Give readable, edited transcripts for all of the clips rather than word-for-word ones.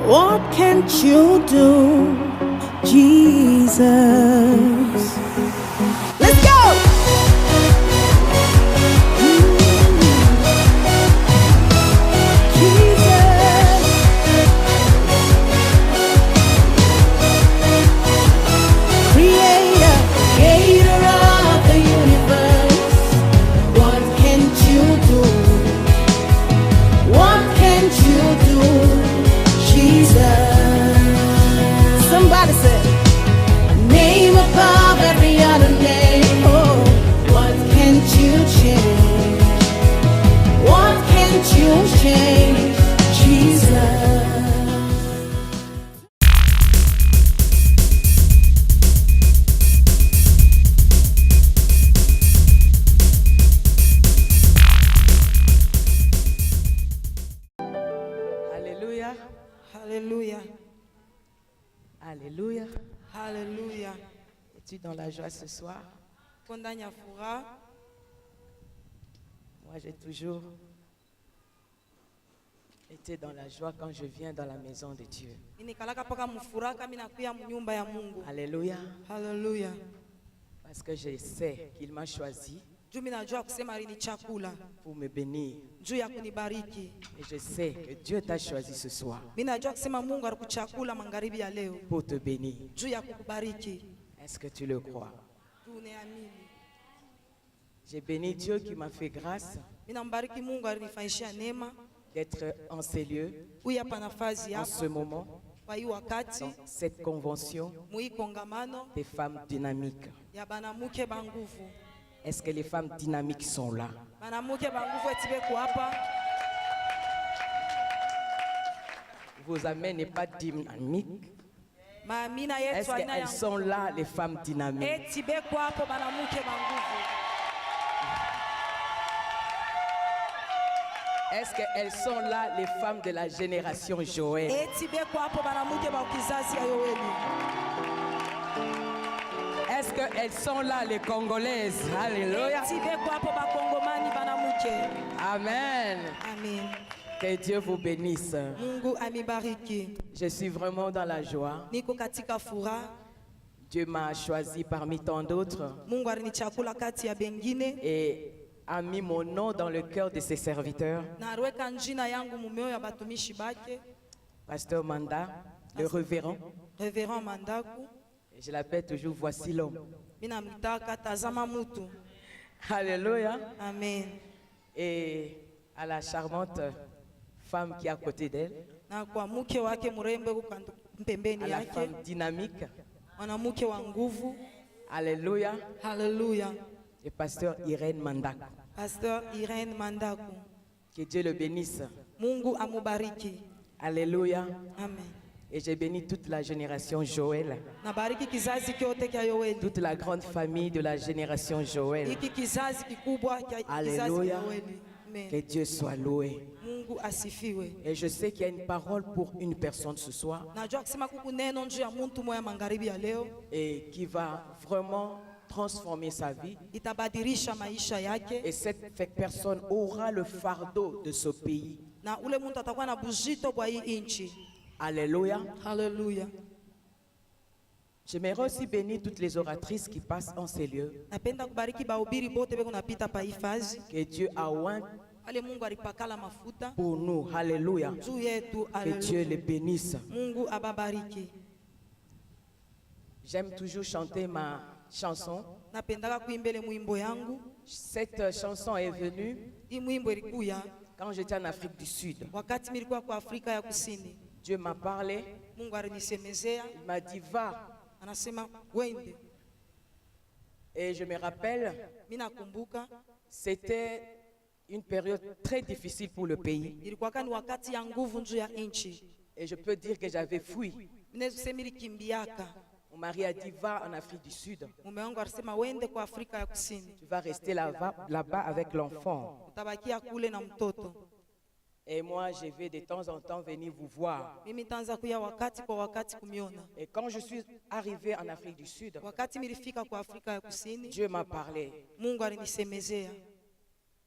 What can't you do, Jesus? Let's go! Jesus. Creator, creator of the universe. What can't you do? What can't you do? Jesus. Somebody said, name above every other name. Oh, what can't you change? What can't you change? Jesus. Alléluia. Alléluia. Alléluia. Alléluia. Es-tu dans la joie ce soir? Kondanya furaha. Moi, j'ai toujours été dans la joie quand je viens dans la maison de Dieu. Inikalaka paka mufuraha kama nakuya mnyumba ya Mungu. Alléluia. Haleluya. Parce que je sais qu'il m'a choisi Juu mimi najua kusema ni chakula. pour me bénir. Juu ya kunibariki. Et je sais que Dieu t'a choisi ce soir Mimi najua kusema Mungu alikuchakula magharibi ya leo. pour te bénir. Juu ya kukubariki. Est-ce que tu le crois? Juu unaamini. J'ai béni Dieu qui m'a fait grâce Mimi nambariki Mungu alinifanyishia neema. d'être en ces lieux, Huyu hapa nafasi en ce hapa. moment, Kwa hii wakati dans cette convention mui kongamano des femmes dynamiques. ya banamuke banguvu. Est-ce que les femmes dynamiques sont là? Banamuke banguvu etibeku hapa. Vos amens n'est pas dynamique. Maamina Est-ce yetu aina qu'elles ya sont là, les femmes dynamiques? etibeku hapo banamuke banguvu. Est-ce qu'elles sont là, les femmes de la génération Joël? Etibeku hapo banamuke ba kizazi ya Yoeli. Est-ce qu'elles sont là, les Congolaises? Alléluia. Etibeku hapo bakongomani banamuke. Amen. Amen. Que Dieu vous bénisse. Mungu amibariki. Je suis vraiment dans la joie. Niko katika furaha. Dieu m'a choisi parmi tant d'autres Mungu alinichakula kati ya bengine et a mis mon nom dans le cœur de ses serviteurs. na aliweka njina yangu mumeo ya batumishi bake. Pasteur Manda, le révérend. Reverend Mandaku. Et je l'appelle toujours voici l'homme. Mimi namtaka tazama mutu. Alléluia. Amen. Et à la charmante femme qui est à côté d'elle, Na kwa mke wake mrembe huko mpembeni à la yake. femme dynamique. Mwanamke wa nguvu. Alléluia. Haleluya. Et pasteur Irène Mandak. Pasteur Irene Mandaku. Que Dieu le bénisse. Mungu amubariki. Alléluia. Amen. Et j'ai béni toute la génération Joël. Nabariki kizazi kyote kya Yoeli. Toute la grande famille de la génération Joël. Hiki kizazi kikubwa kya kizazi Alléluia. kya Yoeli. Amen. Que Dieu soit loué. Mungu asifiwe. Et je sais qu'il y a une parole pour une personne ce soir Najua kusema kuku neno njuu ya muntu moya magharibi ya leo et qui va vraiment transformer sa vie. itabadilisha maisha yake Et cette personne aura le fardeau de ce pays. na ule muntu atakuwa na bujito bwa hii inchi. Alléluia. Haleluya. J'aimerais aussi bénir toutes les oratrices qui passent en ces lieux. Napenda kubariki bahubiri bote beko napita pa hii fazi. Que Dieu a oint Ale Mungu alipakala mafuta pour nous. Alléluia. juu yetu. Que Dieu les Haleluya. bénisse. Mungu ababariki. J'aime toujours chanter ma chanson. Napendaka kuimbele mwimbo yangu. Cette chanson est venue Hii mwimbo ilikuya quand j'étais en Afrique du Sud. wakati nilikuwa kwa Afrika ya Kusini. Dieu m'a parlé. Mungu alinisemezea, Il m'a dit va. anasema wende. Et je me rappelle, Mimi nakumbuka c'était une période très difficile pour le pays. ilikuwa kani wakati ya nguvu njuu ya inchi. Et je peux dire que j'avais fui. Mimi kusema ilikimbiaka. Mon mari a dit va en Afrique du Sud. Mume wangu alisema wende kwa Afrika ya Kusini. Tu vas rester là-bas avec l'enfant. Utabakia kule na mtoto. Et moi, je vais de temps en temps venir vous voir. Mimi nitaanza kuya wakati kwa wakati kumiona. Et quand je suis arrivé en Afrique du Sud, Wakati nilifika kwa Afrika ya Kusini, Dieu m'a parlé. Mungu alinisemezea.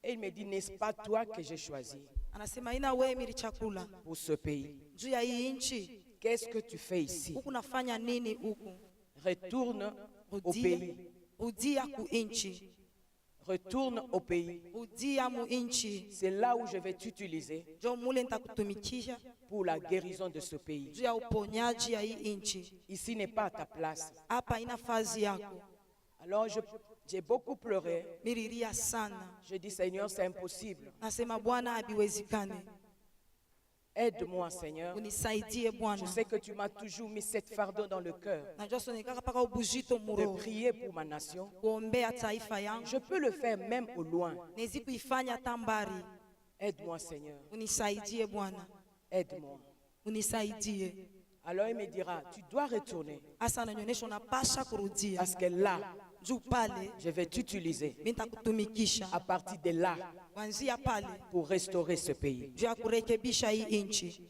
Et il me dit, n'est-ce pas toi que j'ai choisi Anasema ina wewe milichakula pour ce pays? juu ya hii nchi, Qu'est-ce que tu fais ici? huku nafanya nini huku? Retourne au Rudia, pays. rudia ku nchi, Retourne au pays. rudia mu nchi, C'est là où je vais t'utiliser njo mule nitakutumikisha pour la guérison de ce pays. juu ya uponyaji ya hii nchi. Ici n'est pas ta place. Hapa ina fazi yako. Alors j'ai beaucoup pleuré. Miriria sana, Je dis, Seigneur, c'est impossible. nasema Bwana, habiwezekane, Aide-moi, Seigneur. unisaidie Je Bwana. sais que tu m'as toujours mis cette fardeau dans le cœur Najua sonikaka paka ubujito de muro prier pour ma nation. kuombea taifa yangu, Je peux le faire même au loin. nezi kuifanya tambari. Aide-moi, Seigneur. Unisaidie Bwana, Aide-moi. unisaidie. Alors il me dira, tu dois retourner. Asa ananionyesha unapasha kurudia Parce que là, juu pale je vais t'utiliser mimi nitakutumikisha à partir de là kuanzia pale pour restaurer ce pays. juu ya kurekebisha hii nchi.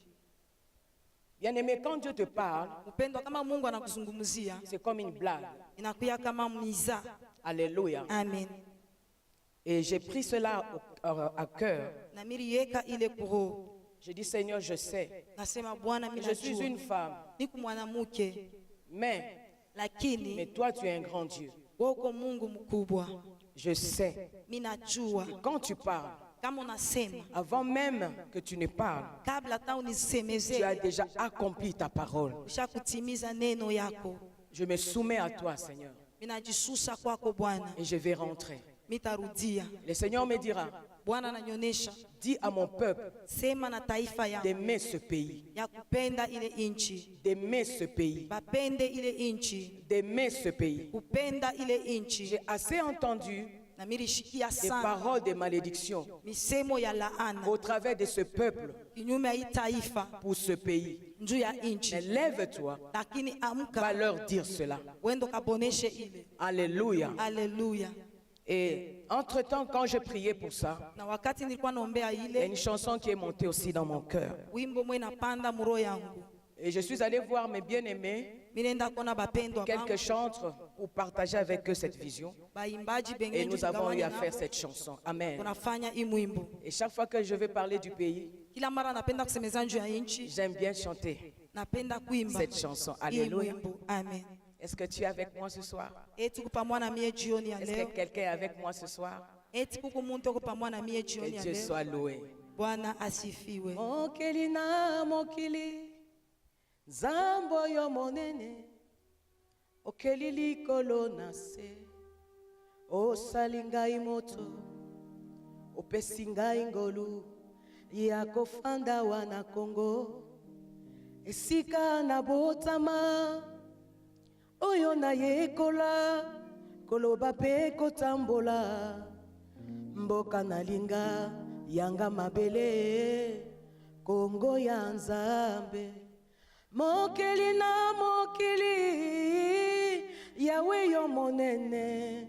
Bien-aimé, quand Dieu te parle, Upendo kama Mungu anakuzungumzia c'est comme une blague. inakuya kama mniza. Alléluia. Amen. Et j'ai pris cela à cœur. Na miriweka ile kuroho, J'ai dit, Seigneur, je sais, nasema Bwana, mimi je suis najua une femme, niku mwanamke, mais lakini toi, tu es un grand Dieu. wewe uko Mungu mkubwa. Je sais. Mimi najua Quand tu parles, kama unasema, avant même que tu ne parles, kabla hata tu as unisemezee, déjà accompli ta parole. ushakutimiza neno yako. Je me soumets à toi, Seigneur, Mimi najisusa kwako Bwana, et je vais rentrer. mitarudia. Le Seigneur me dira, Bwana ananionyesha, dis à mon peuple sema na taifa yangu d'aimer ce pays, ya kupenda ile inchi, d'aimer ce pays, bapende ile inchi, d'aimer ce pays. kupenda ile inchi. J'ai assez entendu Na milishikia des sana paroles de malédiction misemo ya laana au travers de ce peuple kinyume ya hii taifa pour ce pays. njuu ya Mais inchi, lève-toi, lakini va amka leur dire cela. wendo kaboneshe ile. Alléluia. Haleluya. Et entre-temps, quand je priais pour ça, Na wakati nilikuwa naombea il y a ile une chanson qui est montée aussi dans mon cœur. wimbo mwe napanda muro yangu, Et je suis allé voir mes bien-aimés, minenda kona bapendwa quelques bangu, chantres, pour partager avec eux cette vision. baimbaji Et bengine nous avons eu à tugawanye faire nabo, cette chanson. Amen. tunafanya hii mwimbo. Et chaque fois que je vais parler du pays, Kila mara napenda kusemeza njuu ya inchi, j'aime bien chanter napenda kuimba cette chanson. hii Alléluia. mwimbo. Amen. Est-ce que tu es avec moi ce soir? Eti kuko pamoja na mie jioni ya Est-ce leo, que quelqu'un est avec moi ce soir? eti kuko muntu uko pamoja na mie Que jioni ya Dieu leo. soit loué. Bwana asifiwe. Mokeli na mokili, Zambo yo monene, okeli likolo na se, osali ngai moto, opesi ngai ngolu, ya kofanda wana Kongo, esika na botama, oyo na yekola, koloba pe kotambola, mboka na linga, yanga mabele, Kongo ya Nzambe. Mokeli na mokili, Yawe yo monene,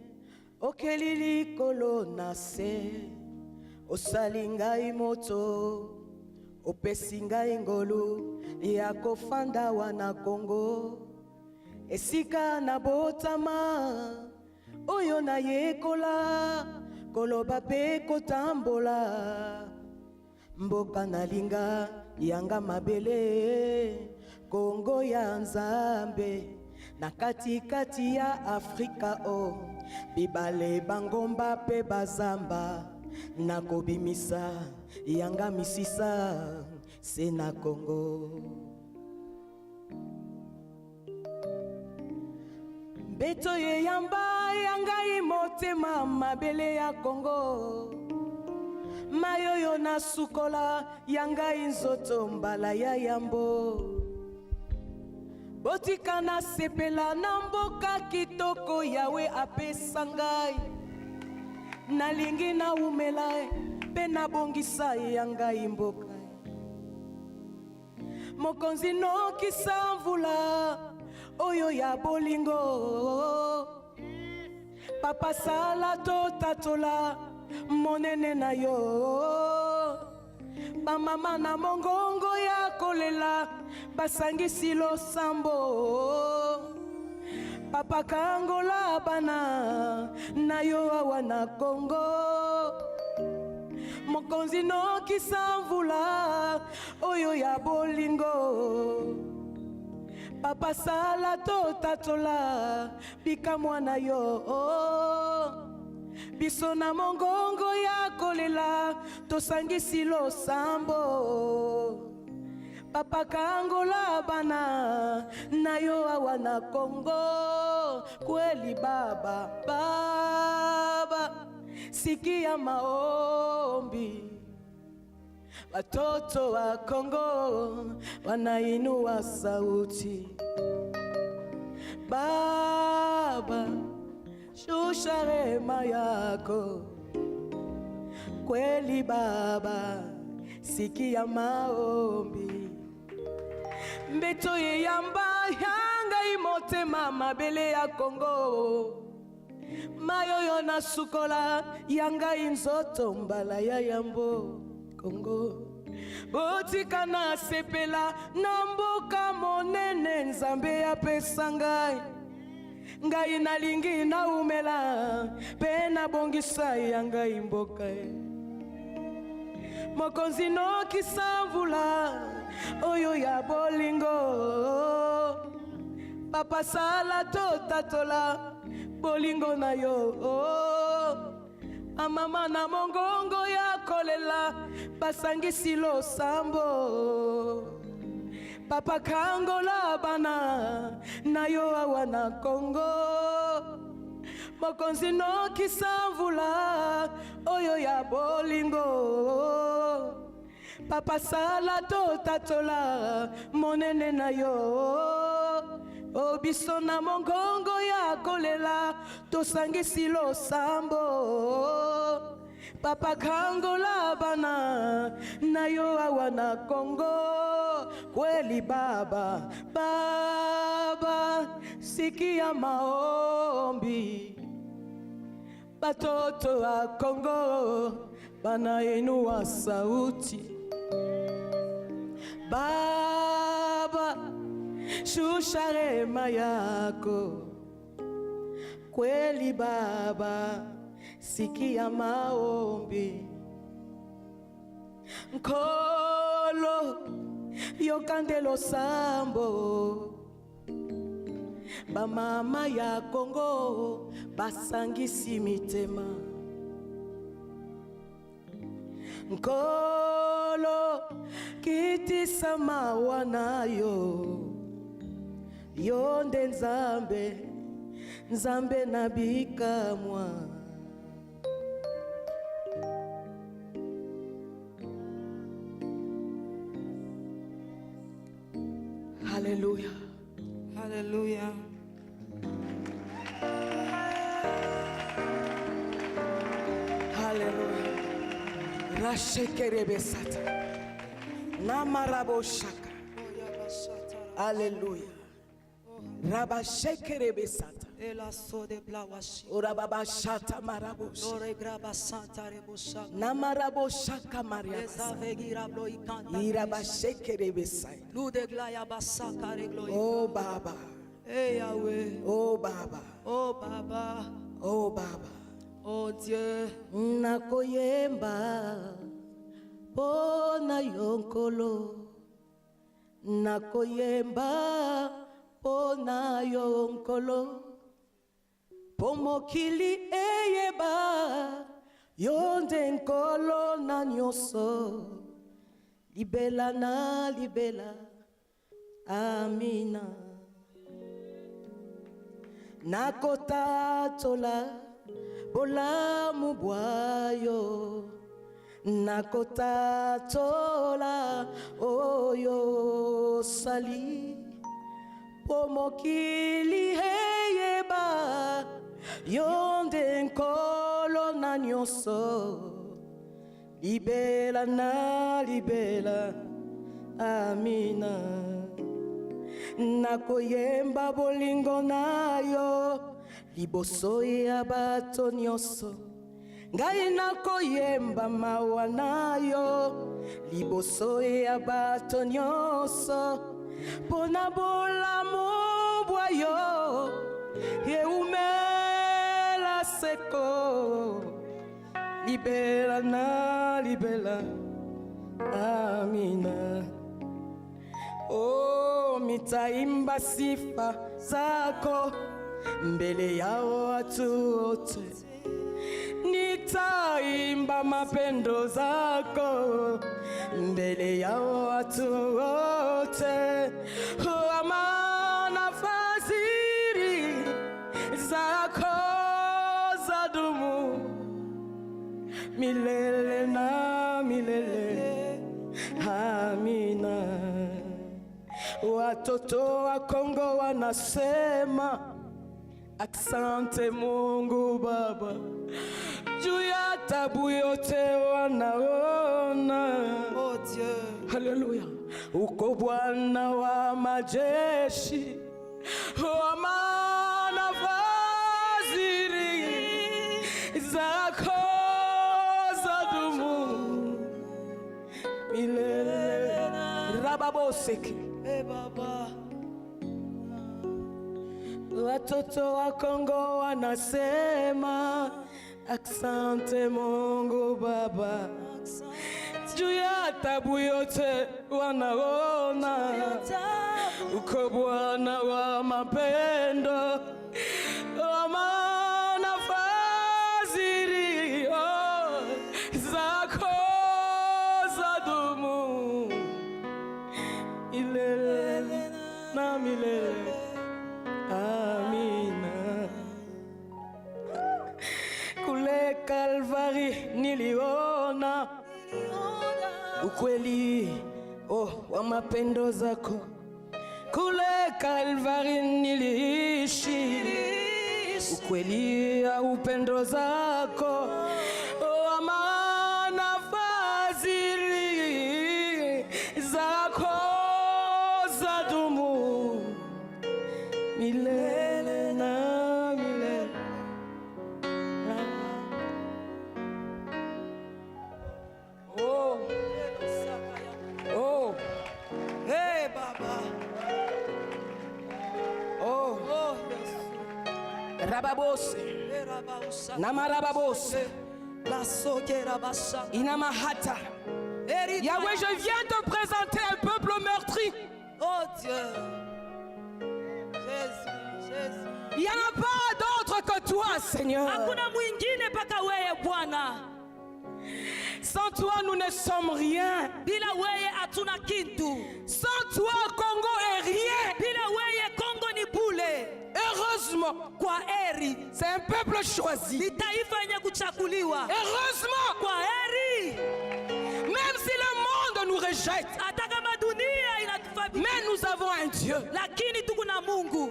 okeli likolo na se, osali ngai moto, opesi ngai ngolu, ya kofanda wana Kongo, esika na botama, oyo na yekola, koloba pe kotambola, mboka na linga, yanga mabele, Kongo ya Nzambe, na katikati ya Afrika o, bibale bangomba pe bazamba, na kobimisa, yanga misisa, se na Kongo. Beto ye yamba, yanga imotema mabele ya Kongo, mayoyo na sukola, yanga inzoto mbala ya yambo. Botika na sepela na mboka kitoko Yawe apesa ngai, nalingi na umela pe na bongisa yangai mboka. Mokonzi nokisa mvula oyo ya bolingo, papa sala to tatola monene na yo, bamama na mongongo ya kolela basangisi losambo, papa kangola bana na yo awa na Kongo. mokonzi nokisa mvula oyo ya bolingo. Papa sala totatola bikamwa na yo. Biso na mongongo ya kolela tosangisi losambo. Papa kangola bana na yo awa na Kongo. Kweli baba, baba sikia maombi. Watoto wa Kongo wanainua sauti. Baba shusha rehema yako. Kweli baba sikia maombi. Mbeto ye yamba yanga imote mama bele ya Kongo. Mayoyo na sukola yanga inzoto mbala ya yambo Kongo. Botika na sepela na mboka monene nzambe ya pesangai. Ngai nalingi na umela pena bongisa yanga imboka. Mokonzi nokisa mvula oyo ya bolingo. Papa sala totatola bolingo na yo. Amama na mongongo ya kolela basangisi losambo. Papa kangola bana na yo awa na Kongo. Mokonzi nokisa mvula oyo ya bolingo. Papa sala totatola monene na yo. Obiso na mongongo ya kolela tosangisi losambo. Papa kangola bana na yo awa na Kongo. Kweli baba, baba sikia maombi. Batoto wa Kongo banainua sauti. Baba shusha rehema yako. Kweli baba sikia maombi. Nkolo yokandelo sambo. Bamama ya Kongo basangisi mitema. Nkolo kitisa mawa nayo. Yonde nzambe, nzambe na bikamwa. Hallelujah. Hallelujah. Hallelujah. Rashekerebe sata. Namarabo shaka. Hallelujah. Rabashekerebe sata. Orababa shata marabos. Namarabo shaka mariabasa. Irabashekerebe sata. Oh Baba. Hey Yahweh. Oh Baba. Oh Baba. Oh Baba. Oh Dieu. Nakoyemba pona yonkolo. Nakoyemba pona yonkolo. Pomokili eyeba yonde nkolo na nyoso. Libela na libela. Amina. Nakotatola bolamu bwayo. Nakotatola oyo sali. Pomokili heyeba yonde nkolo na nyoso. Libela na libela. Amina. Nakoyemba bolingo nayo. Liboso ya bato nyoso. Ngai nakoyemba mawa nayo. Liboso ya bato nyoso. Pona bolamu bwayo. Yeumela seko. libela na libela. Amina. Oh, mitaimba sifa zako mbele ya watu wote, nitaimba mapendo zako mbele ya watu wote. Oh, maana fadhili zako zadumu milele na milele. Amina. Watoto wa Kongo wanasema asante Mungu Baba, juu ya tabu yote wanaona. Oh Dieu. Haleluya. Uko Bwana wa majeshi, wa maana fadhili zako zadumu milele. Rababoseki. Baba. Watoto wa Kongo wanasema asante Mungu Baba, juu ya tabu yote wanaona. Uko Bwana wa mapendo, wa maana fadhili zako zadumu milele na milele. Amina. Kule Kalvari niliona ukweli wa mapendo zako. Kule Kalvari niliishi ukweli ya upendo zako. Wa maana fadhili zako zadumu milele na milele. Oh, oh, Hey Baba. oh, Oh Yesu. rababose na marababose La sokera basa. inamahata. Yahweh, je viens te présenter un peuple meurtri. Oh Dieu. Jésus, Jésus. Il n'y en a pas d'autre que toi, Seigneur. Hakuna mwingine paka wewe Bwana. Sans toi, nous ne sommes rien. Bila wewe hatuna kitu. Sans toi, Congo est rien. Bila wewe Kongo ni bule. Heureusement, Kwa heri. c'est un peuple choisi. Ni taifa yenye kuchaguliwa. Heureusement, Kwa heri. même si le monde nous rejette, Hata kama dunia inatufabia. mais nous avons un Dieu. Lakini tuko na Mungu.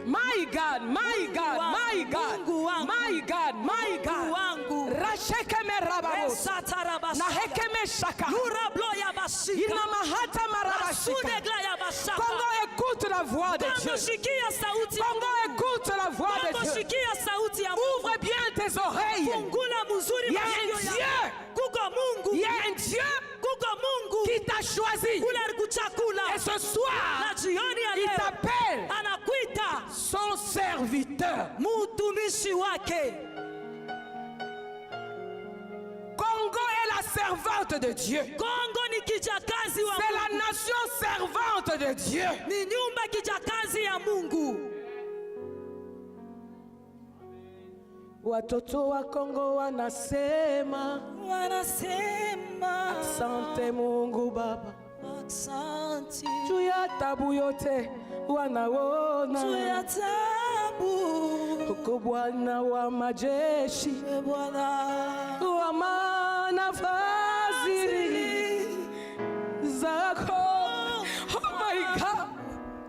My God, my God, my God, Mungu wangu. my God, my Mungu God. wangu. Rashekeme rababos. Esatarabasa. Na hekeme shaka. Nurablo ya bashika. Ina mahata marabashika. Sudegla ya bashaka. Congo, écoute la voix de Dieu. Kongo shikia sauti ya Congo, Mungu. écoute la voix de Kongo Dieu. shikia sauti ya Mungu. Ouvre bien tes oreilles. Fungula mzuri Il y a masikio un yako. Dieu. Kuko Mungu. Il y a un Dieu Kuko Mungu. qui t'a choisi. Kula alikuchakula. Et ce soir, Na jioni ya il leo t'appelle anakuita son serviteur. mtumishi wake. Congo est la servante de Dieu. Kongo ni kijakazi wa C'est Mungu. la nation servante de Dieu. Ni nyumba kijakazi ya Mungu. Watoto wa Kongo wanasema Wanasema asante Mungu Baba, asante juu ya tabu yote wanaona. juu ya tabu. Uko Bwana wa majeshi, Ee Bwana. wa maana fadhili zako. Oh my God,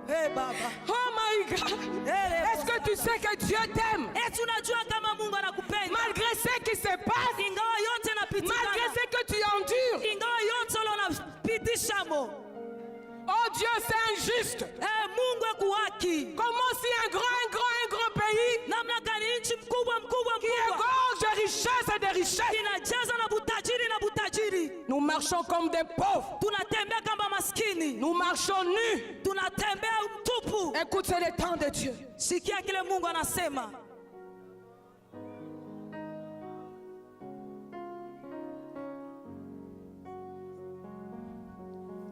Hey Baba. oh my God. Est-ce que tu sais que Dieu t'aime? Eti unajua kama Mungu anakupenda. Malgré ce qui se passe, Ingawa yote malgré napitikana. ce que tu endures. Ingawa yote unapitishamo. Oh Dieu, c'est injuste. Mungu akuhaki. Comment si un grand pays Namna gani nchi mkubwa qui égorge de richesse et de richesse, inajaza na butajiri na butajiri. nous marchons comme des pauvres. Tunatembea kama maskini. Nous marchons nus. Tunatembea mtupu. Écoute, c'est le temps de Dieu. Sikia kile Mungu anasema.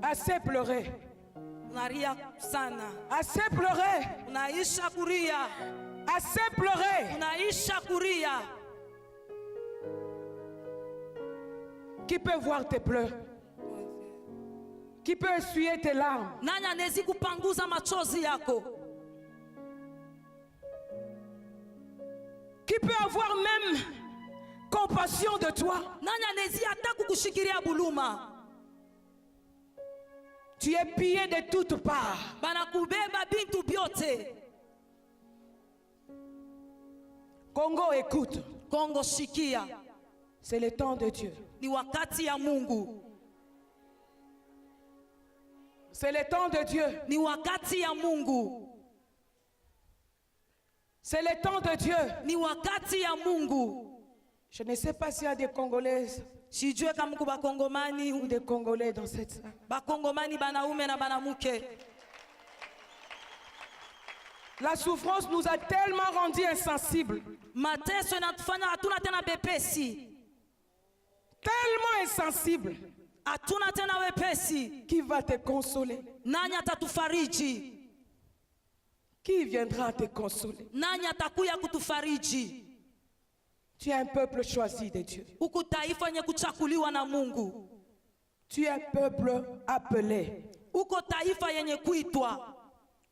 Assez pleuré. unalia sana, Assez pleuré. unaisha kulia, Assez pleuré. unaisha kulia. Qui peut voir tes pleurs? Qui peut essuyer tes larmes? Nani anaweza kupanguza machozi yako? Qui peut avoir même compassion de toi? Nani anaweza hata kukushikilia buluma? Tu es pillé de toutes parts. Banakubeba bintu byote. Congo, écoute. Kongo, shikia, C'est le temps de Dieu. ni wakati ya Mungu, C'est le temps de Dieu. ni wakati ya Mungu, C'est le temps de Dieu. ni wakati ya Mungu. Je ne sais pas s'il y a des Congolaises Sijue kama kuba ou Kongomani, des Congolais dans cette salle. bakongomani banaume na banamuke. La souffrance nous a tellement rendus insensibles. Mateso yanatufanya hatuna tena bepesi, Tellement insensibles. hatuna tena wepesi. Qui va te consoler? Nani atatufariji? Qui viendra te consoler? Nani atakuya kutufariji? Tu es un peuple choisi de Dieu. Huku taifa yenye kuchakuliwa na Mungu, Tu es un peuple appelé. huko taifa yenye kuitwa.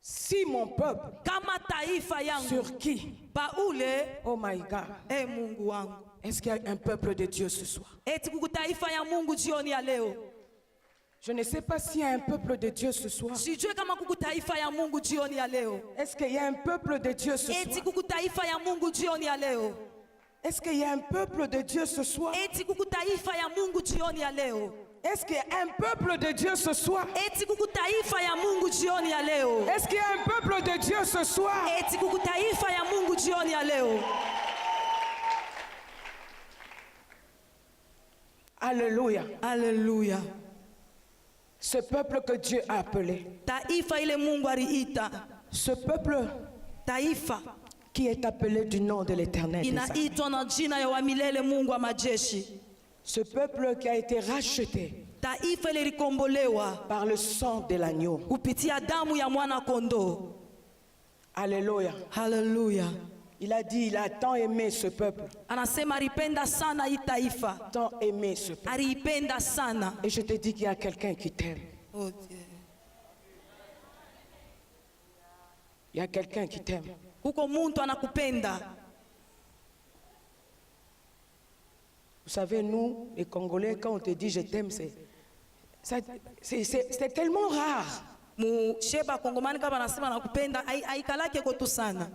Si mon peuple, Kama taifa yangu sur qui? baule, Oh my God. Mungu wangu, Est-ce qu'il y a un peuple de Dieu ce soir? eti kuku taifa ya Mungu jioni ya leo. Je ne sais pas s'il y a un peuple de Dieu ce soir. Sijue kama kuku taifa ya Mungu jioni ya leo, Est-ce qu'il y a un peuple de Dieu ce eti soir? kuku taifa ya Mungu jioni ya leo, Est-ce qu'il y a un peuple de Dieu ce soir? eti kuku taifa ya Mungu jioni ya leo, Est-ce qu'il y a un peuple de Dieu ce soir? eti kuku taifa ya Mungu jioni ya leo, Est-ce qu'il y a un peuple de Dieu ce soir? eti kuku taifa ya Mungu jioni ya leo. Alléluia. Haleluya. Ce peuple que Dieu a appelé, Taifa ile Mungu aliita, ce peuple taifa qui est appelé du nom de l'Éternel des armées, inaitwa na jina ya wa milele, Mungu wa majeshi. ce peuple qui a été racheté Taifa ile likombolewa par le sang de l'agneau. kupitia damu ya mwana kondoo. Alléluia. Haleluya. Il a dit, il a tant aimé ce peuple, Anasema alipenda sana hii taifa, tant aimé ce peuple. aliipenda sana. Et je te dis qu'il y a quelqu'un qui t'aime. Oh Dieu. Il y a quelqu'un qui t'aime. Huko muntu anakupenda. Vous savez, nous, les Congolais, quand on te dit je t'aime, c'est tellement rare. Musheba Kongomani kama anasema anakupenda, haikalake kwetu sana,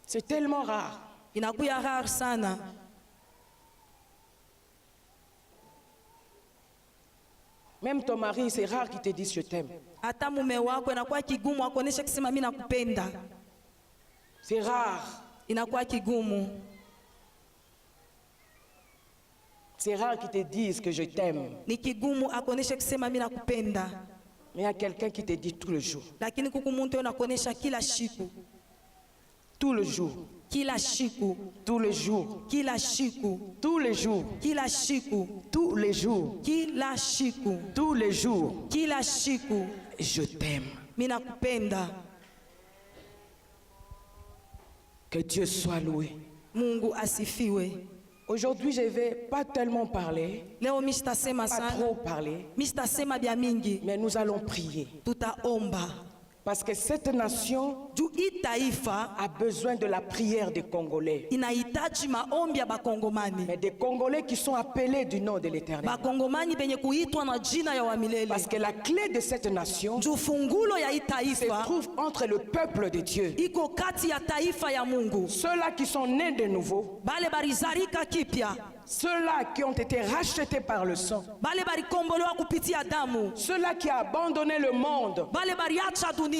C'est tellement rare. inakuya rare sana. Même ton mari, c'est rare qu'il te dise je t'aime. Hata mume wako inakuwa kigumu akuonesha kusema mimi nakupenda, C'est rare. inakuwa kigumu. C'est rare qu'ils te disent que je t'aime. Ni kigumu akuonesha kusema mimi nakupenda, Mais il y a quelqu'un qui te dit tout le jour. lakini kuku muntu unakuonesha kila siku, Tout le jour. kila siku, Tous les jours. kila siku, Tous les jours. kila siku, Tous les jours. kila siku, Tous les jours. kila siku, Je t'aime. mimi nakupenda. Que Dieu soit loué. Mungu asifiwe. Aujourd'hui, je ne vais pas tellement parler, Leo mimi sitasema pas sana, trop parler, mimi sitasema bya mingi, mais nous allons prier. tutaomba Parce que cette nation juu hii taifa a besoin de la prière des Congolais. inahitaji maombi ya bakongomani, Mais des Congolais qui sont appelés du nom de l'Éternel. bakongomani benye kuitwa na jina ya wa milele. Parce que la clé de cette nation Juu fungulo ya hii se taifa trouve entre le peuple de Dieu. iko kati ya taifa ya Mungu, Ceux-là qui sont nés de nouveau, bale barizarika kipya, ceux-là qui ont été rachetés par le sang, bale barikombolewa kupitia damu, ceux-là qui ont abandonné le monde bale bariacha dunia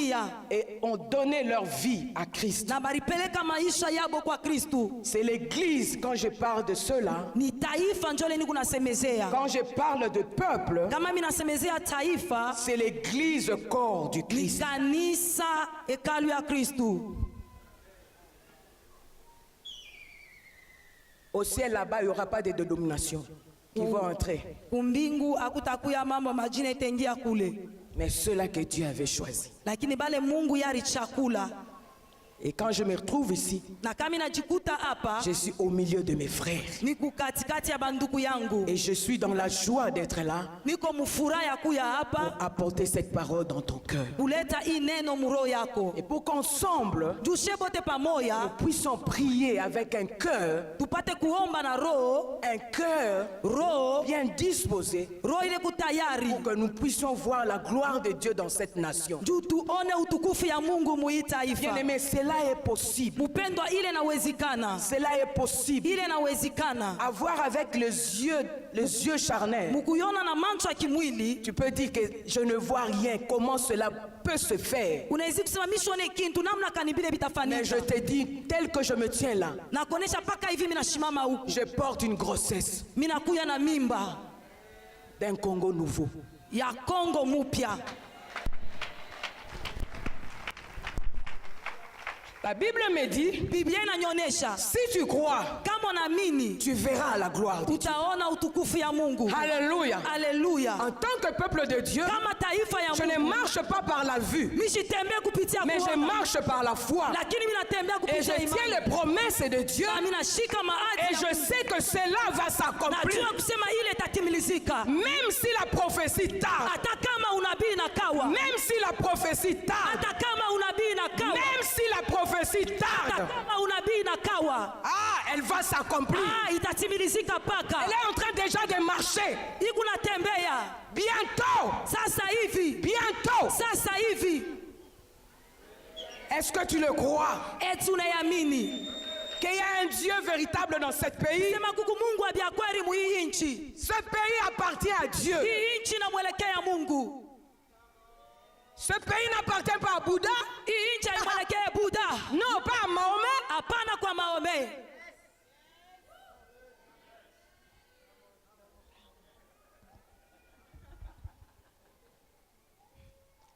et ont donné leur vie à Christ. na baripeleka maisha yabo kwa Kristu. C'est l'église, quand je parle de ceux-là, Ni taifa njole ni kunasemezea. quand je parle de peuple, Kama mimi nasemezea taifa, c'est l'église corps du ni Christ. kanisa hekalu ya Kristu. Au ciel là-bas, il n'y aura pas de dénomination. qui vont entrer, kumbingu akutakuya mambo majina itengia kule, mais ceux-là que Dieu avait choisis. lakini bale Mungu yari chakula. Et quand je me retrouve ici, Na kama najikuta hapa je suis au milieu de mes frères. niko katikati ya banduku yangu, Et je suis dans la joie d'être là niko mufura ya kuya pour hapa apporter cette parole dans ton cœur. kuleta hii neno muro yako, Et pour qu'ensemble, jushe bote pamoja nous puissions prier avec un cœur tupate kuomba na roho bien disposé, roho ile kutayari, pour que nous puissions voir la gloire de Dieu dans cette nation. juu tuone utukufu ya Mungu muhii taifa. Bien-aimés, cela est possible. Mupendwa, ile nawezekana, Cela est possible. ile nawezekana. Avoir avec les yeux charnels. Mukuyona na mancho ya kimwili, Tu peux dire que je ne vois rien. Comment cela peut se faire? unaweza kusema mimi sione kintu namna kanibile Mais bitafanyika. je te dis, tel que je me tiens là, Na kuonesha paka hivi mimi nashimama huku, je porte une grossesse mimi nakuya na mimba d'un Congo nouveau. ya Kongo mupya. La Bible me dit, Biblia inanyonyesha si tu crois, kama unaamini tu verras la gloire de Dieu. utaona utukufu ya Mungu. Alléluia. Haleluya. En tant que peuple de Dieu, Kama taifa ya je ne Mungu, marche pas par la vue, mimi sitembee kupitia mais je kuona, marche par la foi. lakini mimi natembea Et je kupitia tiens imani. les promesses de Dieu. Na mimi nashika maadi Et ya je Mungu. sais que cela va s'accomplir. Najua kusema ile itatimilizika. Même si la prophétie tarde. Hata kama unabii inakawa, Même si la prophétie tarde. hata kama unabii inakawa, Même si la prophétie hata tarde. kama unabii inakawa, Elle va s'accomplir. itatimilizika paka. Elle est en train déjà de marcher. Iko natembea Bientôt. sasa hivi, Bientôt. sasa hivi. Est-ce que tu le crois? Eti unayamini Qu'il y a un Dieu véritable dans ce pays? sema kuku Mungu abia kweli mu hii nchi. Ce pays appartient à Dieu. Hii nchi inamwelekea Mungu. Ce pays n'appartient pas à Bouddha. Hii nchi haimwelekee Buddha, Non, pas à Mahomet. hapana kwa Maombe.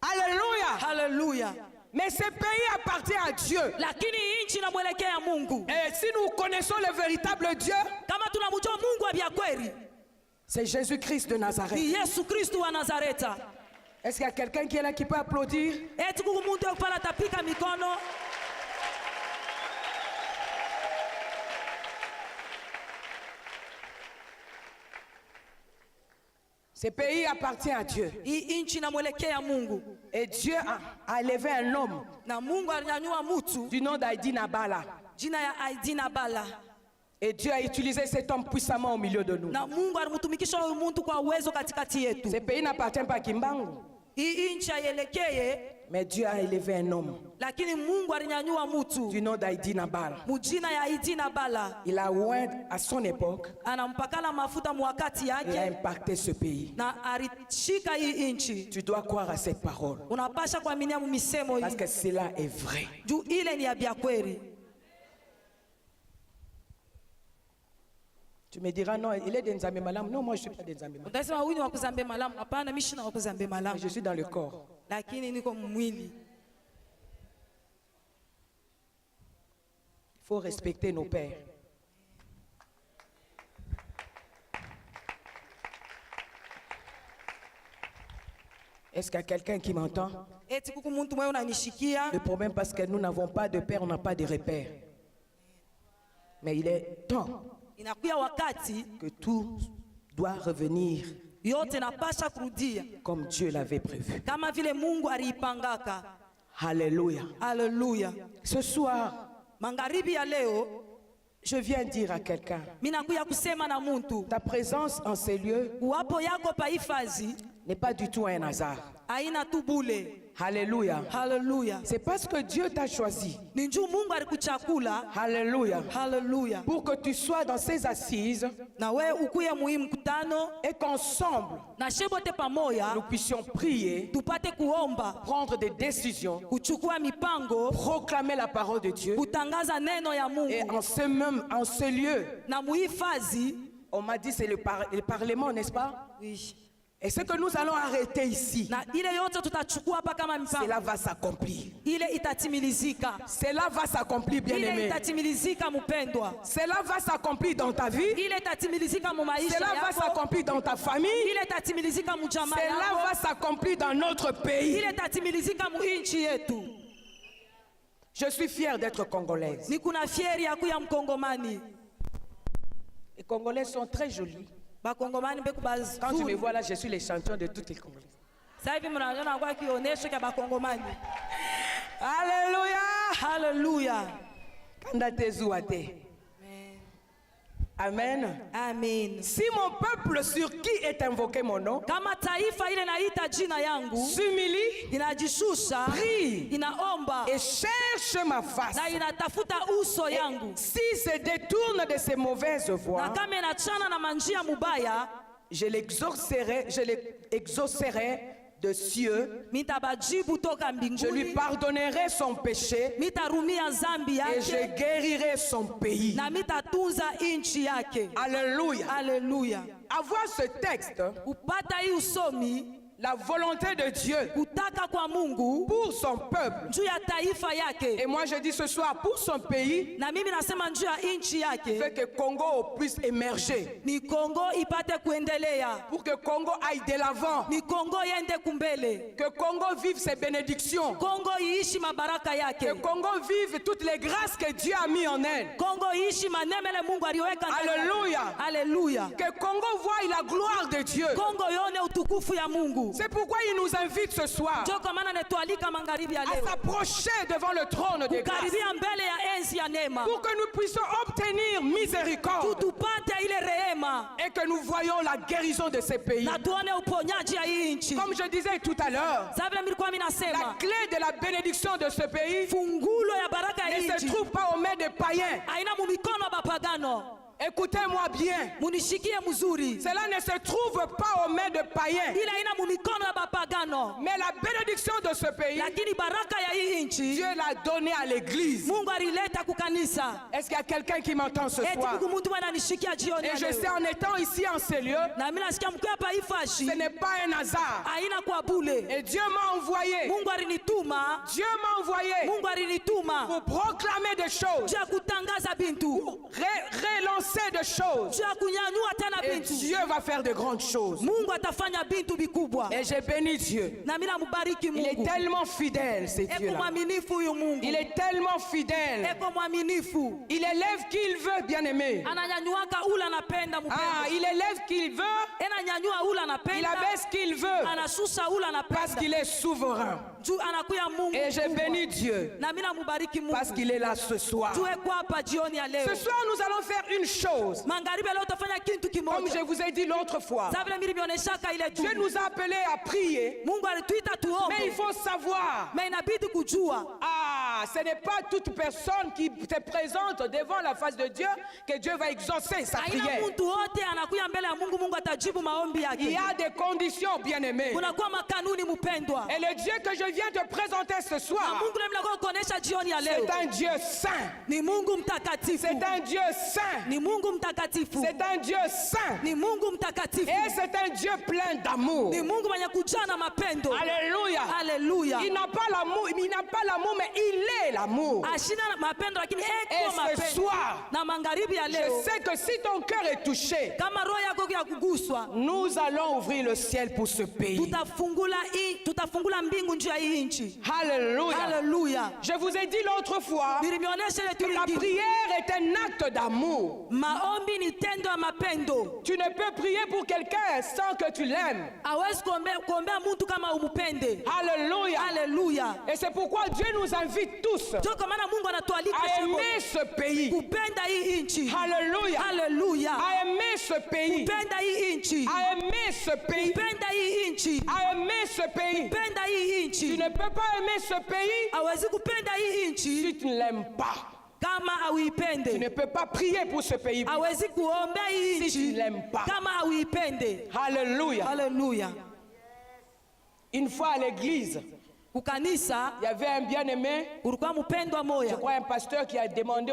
Alléluia. Haleluya. Mais ce pays appartient à Dieu. Lakini hii nchi inamwelekea Mungu. Et si nous connaissons le véritable Dieu, Kama tunamjua Mungu abia kweli, c'est Jésus-Christ de Nazareth. ni Yesu Kristu wa Nazareta. Est-ce qu'il y a quelqu'un qui est là qui peut applaudir? Eti kuku muntu kupala tapika mikono. Ce pays appartient à Dieu. Hii nchi inamwelekea Mungu. Et Dieu a élevé un homme Na Mungu alinyanyua mutu du nom d'Aïdi Nabala. jina ya Aidina Bala. Et Dieu a utilisé cet homme puissamment au milieu de nous. Na Mungu alimutumikisha huyu muntu kwa uwezo katikati yetu. Ce pays n'appartient pas à Kimbangu, Hii nchi aielekeye, mais Dieu a élevé un homme lakini Mungu alinyanyua mutu du nom d'Aïdi Nabala. mujina ya Aidina Bala. Il a oint à son époque, Anampakala mafuta mwakati il a yake impacté ce pays. na alishika hii nchi. Tu dois croire à cette parole, Unapasha kuaminia misemo parce hii que cela est vrai. juu ile ni ya bia kweli. Tu me diras, non, il est des Nzambe Malam. Non, moi je ne suis pas des Nzambe Malam. Utasema huyu ni wa kuzambe malamu. Hapana, mimi sina wa kuzambe malamu, Je suis dans le corps. lakini niko mwili. Il faut respecter nos pères. Est-ce qu'il y a quelqu'un qui m'entend? Eti kuku muntu mwe unanishikia. Le problème, parce que nous n'avons pas de père, on n'a pas de repère. Mais il est temps Inakuya wakati que tout doit revenir yote napasha kurudia comme Dieu l'avait prévu. kama vile Mungu aliipangaka. Alléluia. Haleluya. Ce soir, Magharibi ya leo je viens dire à quelqu'un, mimi nakuya kusema na muntu, ta présence en ces lieux uwapo yako pa hifadhi n'est pas du tout un hasard. haina tu bule. Alléluia. Haleluya. C'est parce que Dieu t'a choisi. Ni njoo Mungu alikuchakula. Alléluia. Haleluya. Pour que tu sois dans ces assises Na we ukuye muhimu mkutano et qu'ensemble, na shebote pamoja nous puissions prier, tupate kuomba, prendre des décisions, kuchukua mipango, proclamer la parole de Dieu. kutangaza neno ya Et Mungu. en ce lieu, Na muhifadhi on m'a dit c'est le Parlement, n'est-ce pas? oui. Et ce que nous allons arrêter ici, na ile yote tutachukua hapa kama mfano, cela va s'accomplir. ile itatimilizika, Cela va s'accomplir, bien ile aimé. itatimilizika mpendwa, Cela va s'accomplir dans ta vie. ile itatimilizika mu maisha Cela va yako, s'accomplir dans ta famille. ile itatimilizika mu jamaa Cela yako, va s'accomplir dans notre pays. ile itatimilizika mu nchi yetu. Je suis fière d'être congolaise. Nikuna fieri ya kuya mkongomani. Les Congolais sont très jolis. Bakongomani beku bazuri. Quand tu me vois là, je suis les champions de toutes les Congolaises. Sasa hivi mnaona kwa kionesho cha bakongomani. Alléluia. Haleluya. Kanda tezuate. Amen. Amen. Si mon peuple sur qui est invoqué mon nom Kama taifa ile naita jina yangu s'humilie, inajishusha, prie inaomba et cherche ma face, na inatafuta uso yangu, si se détourne de ses mauvaises na voies, kama inachana na manjia mubaya, je l'exaucerai de cieux, mitabajibu toka je lui mbinguni, pardonnerai son péché mitarumia zambi et je yake guérirai son pays. na mitatunza inchi yake. Alléluia. Haleluya. Avoir ce texte, Kupata hii usomi, la volonté de Dieu kutaka kwa Mungu pour son peuple, juu ya taifa et yake, moi je dis ce soir pour son pays, na mimi nasema juu ya inchi yake, fait que Congo puisse émerger, ni Kongo ipate kuendelea, pour que Congo aille de l'avant, ni Kongo yende kumbele, que Congo vive ses bénédictions, Kongo iishi mabaraka que yake, Congo vive toutes les grâces que Dieu a mis en elle, Kongo iishi manemele Mungu aliweka ndani yake. Alléluia. Haleluya. que Congo voie la gloire de Dieu. Kongo yone utukufu ya Mungu. C'est pourquoi il nous invite ce soir Ndio kwa maana netualika magharibi ya à leo s'approcher devant le trône de grâce, karibia mbele ya enzi ya neema, pour que nous puissions obtenir miséricorde tupate ile rehema et que nous voyons la guérison de ces pays. na tuone uponyaji ya hii nchi. Comme je disais tout à l'heure, Sababu nilikuwa mimi la nasema clé de la bénédiction de ce pays fungulo ya baraka ya ne hii se nchi trouve pas aux mains des païens. haina mu mikono ya bapagano. Écoutez-moi bien. Munishikie mzuri, Cela ne se trouve pas aux mains de païens. ile haina mu mikono ya bapagano, Mais la bénédiction de ce pays, lakini baraka ya hii nchi Dieu l'a donnée à l'église. Mungu alileta kukanisa. Est-ce qu'il y a quelqu'un qui m'entend ce Eti soir? Mungu mtu ananishikia jioni Et ya je leo. sais en étant ici en ces lieux, Na mimi nasikia mkuu hapa ifashi ce n'est pas un hasard. haina kwa bule. Et Dieu m'a envoyé. Mungu alinituma, Dieu m'a envoyé Mungu alinituma pour proclamer des choses, juu ya kutangaza bintu, relancer des choses. juu ya kunyanyua tena Et bintu. Dieu va faire de grandes choses. Mungu atafanya bintu vikubwa, Et j'ai béni Dieu. na mimi namubariki Il est Mungu. tellement fidèle, ce Eko Dieu-là. mwaminifu huyu Mungu, Il est tellement fidèle. eko mwaminifu, Il élève qui il veut, bien-aimé. ananyanyuaka ula anapenda Ah, mpendo, il élève qui il veut, ananyanyua ula il anapenda, abaisse qui il veut, anashusha ula parce anapenda, qu'il est souverain. juu anakuya Mungu Et j'ai mkubwa. béni Dieu, Na mimi namubariki parce Mungu. qu'il est là ce soir. Tuweko hapa jioni ya leo. Ce soir, nous allons faire une chose. Magharibi leo utafanya kitu Comme je kimoja. vous ai dit l'autre fois, Sasa vile mimi nimeonyeshaka ile tu. Dieu nous a appelés à prier, Mungu alituita mais il tuombe. faut savoir, Mais inabidi kujua. ah, ce n'est pas toute personne qui te présente devant la face de Dieu que Dieu va exaucer sa Haina prière. mtu wote anakuya mbele ya Mungu, Mungu atajibu maombi Il y yake. a des conditions, bien-aimés. Kunakuwa makanuni mpendwa. Et le Dieu que je viens te présenter ce Na soir, Mungu ndiye mnakuwa kuonesha jioni ya leo. c'est un Dieu saint. Ni Mungu mtakatifu. C'est un Dieu saint. Ni Mungu mtakatifu. C'est un Dieu saint. Ni Mungu mtakatifu. Et c'est un Dieu plein d'amour. Ni Mungu mwenye kujaa na mapendo. Alléluia. Haleluya. Il n'a pas l'amour, mais il est l'amour. Ashina mapendo lakini Et eko ce mapendo. soir, Na magharibi ya je leo, sais que si ton cœur est touché, kama roho yako ya kuguswa, nous allons ouvrir le ciel pour ce pays. tutafungula mbingu njia hii nchi. Alléluia. Haleluya. Je vous ai dit l'autre fois, Nilionyesha ile que la tuliki. prière est un acte d'amour. Maombi ni tendo ya mapendo. Tu ne peux prier pour quelqu'un sans que tu l'aimes. Hawezi kuombea mtu kama umupende. Alléluia. Haleluya. Et c'est pourquoi Dieu nous invite tous Ndio kwa maana Mungu anatualika à aimer ce pays. kupenda hii nchi. Alléluia. Haleluya. À aimer ce pays. Kupenda hii nchi. À aimer ce pays. Kupenda hii nchi. À aimer ce pays. Kupenda hii Tu nchi. ne peux pas aimer ce pays Hawezi kupenda hii nchi si tu ne l'aimes pas. kama Tu hauipende. ne peux pas prier pour ce pays Hawezi kuombea hii si tu nchi ne l'aimes pas. kama hauipende. Alléluia. Haleluya. Une fois à l'église, Kukanisa il y avait un bien-aimé, kulikuwa mpendwa je moya. crois un pasteur qui a demandé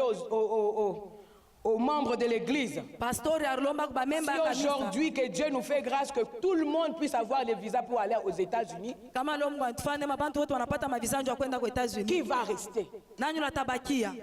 aux membres de l'église. pastori alomba ba memba Si ya kanisa aujourd'hui que Dieu nous fait grâce que tout le monde puisse avoir des visas pour aller aux États-Unis, kama leo Mungu atufanye mabantu wote wanapata mavisa ya kwenda kwa Etats-Unis, qui va rester? nani unatabakia?